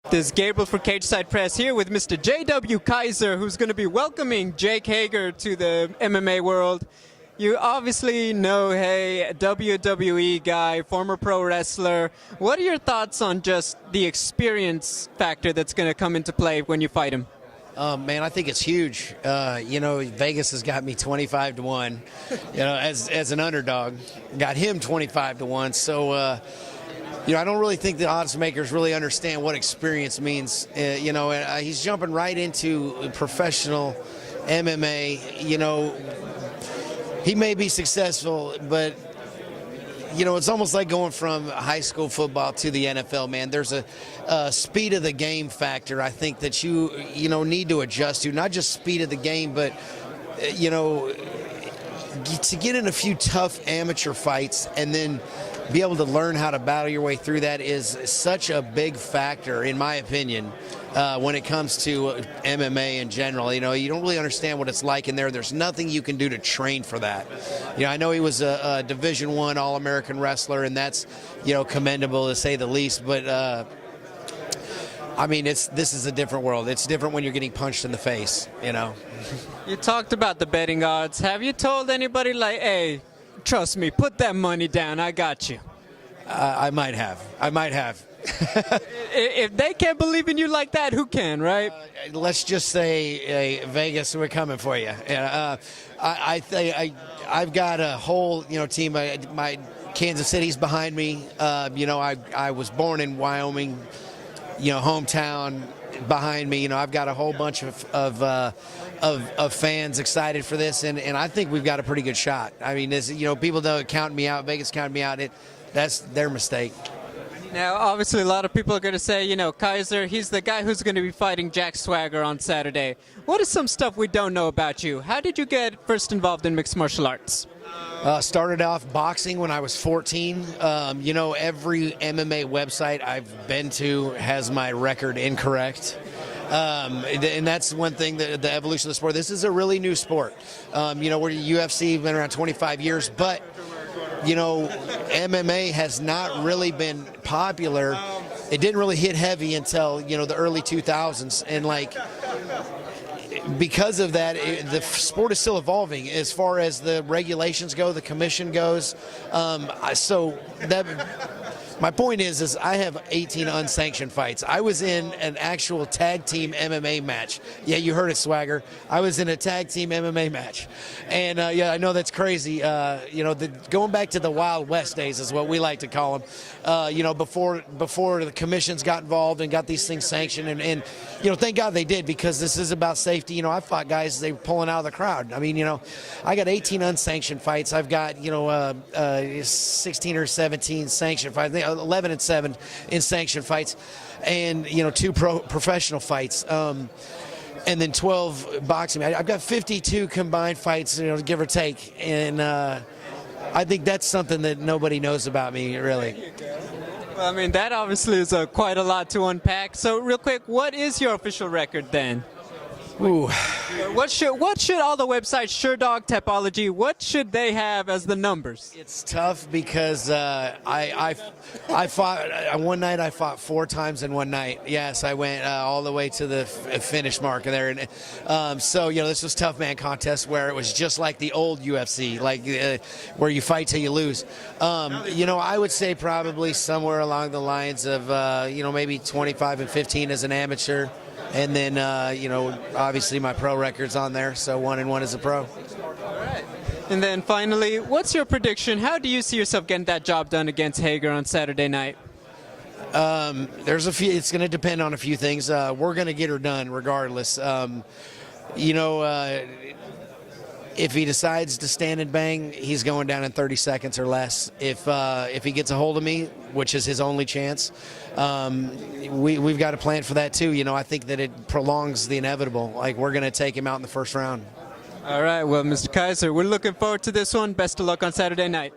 This is Gabriel for Cage Side Press here with Mr. JW Kiser, who's going to be welcoming Jake Hager to the MMA world. You obviously know, hey, WWE guy, former pro wrestler. What are your thoughts on just the experience factor that's going to come into play when you fight him? Man, I think it's huge. Vegas has got me 25-1. As an underdog, got him 25-1. So, I don't really think the odds makers really understand what experience means. He's jumping right into professional MMA. He may be successful, but it's almost like going from high school football to the NFL, man. There's a speed of the game factor, I think, that you need to adjust to. Not just speed of the game, but, to get in a few tough amateur fights and then be able to learn how to battle your way through that is such a big factor, in my opinion, when it comes to MMA in general. You don't really understand what it's like in there. There's nothing you can do to train for that. I know he was a Division I All-American wrestler, and that's, commendable to say the least. But, this is a different world. It's different when you're getting punched in the face, You talked about the betting odds. Have you told anybody, like, hey, trust me, put that money down, I got you? I might have. If they can't believe in you like that, who can, right? Let's just say, Vegas, we're coming for you. I've got a whole, team. My Kansas City's behind me. I was born in Wyoming, hometown behind me. I've got a whole bunch of fans excited for this, and I think we've got a pretty good shot. People don't count me out. Vegas counted me out. That's their mistake. Now, obviously, a lot of people are going to say, Kiser, he's the guy who's going to be fighting Jack Swagger on Saturday. What is some stuff we don't know about you? How did you get first involved in mixed martial arts? Started off boxing when I was 14. Every MMA website I've been to has my record incorrect. And that's one thing, the evolution of the sport. This is a really new sport. Where UFC been around 25 years, but MMA has not really been popular. It didn't really hit heavy until, the early 2000s. And because of that, the sport is still evolving as far as the regulations go, the commission goes. My point is I have 18 unsanctioned fights. I was in an actual tag team MMA match. Yeah, you heard it, Swagger. I was in a tag team MMA match. And, I know that's crazy. Going back to the Wild West days is what we like to call them. Before the commissions got involved and got these things sanctioned. And thank God they did, because this is about safety. I fought guys, they were pulling out of the crowd. I got 18 unsanctioned fights. I've got, 16 or 17 sanctioned fights. 11 and 7 in sanctioned fights, and 2 professional fights, and then 12 boxing. I've got 52 combined fights, give or take, and I think that's something that nobody knows about me, really. Well, that obviously is quite a lot to unpack. So, real quick, what is your official record then? Ooh. What should all the websites, SureDog, Tapology, what should they have as the numbers? It's tough because I fought one night. I fought 4 times in one night. Yes, I went all the way to the finish mark there, and this was tough man contest where it was just like the old UFC, where you fight till you lose. I would say probably somewhere along the lines of maybe 25 and 15 as an amateur. And then, obviously my pro record's on there, so 1-1 as a pro. All right. And then finally, what's your prediction? How do you see yourself getting that job done against Hager on Saturday night? There's a few. It's going to depend on a few things. We're going to get her done regardless. If he decides to stand and bang, he's going down in 30 seconds or less. If he gets a hold of me, which is his only chance, we've got to plan for that too. I think that it prolongs the inevitable. We're going to take him out in the first round. All right. Well, Mr. Kiser, we're looking forward to this one. Best of luck on Saturday night.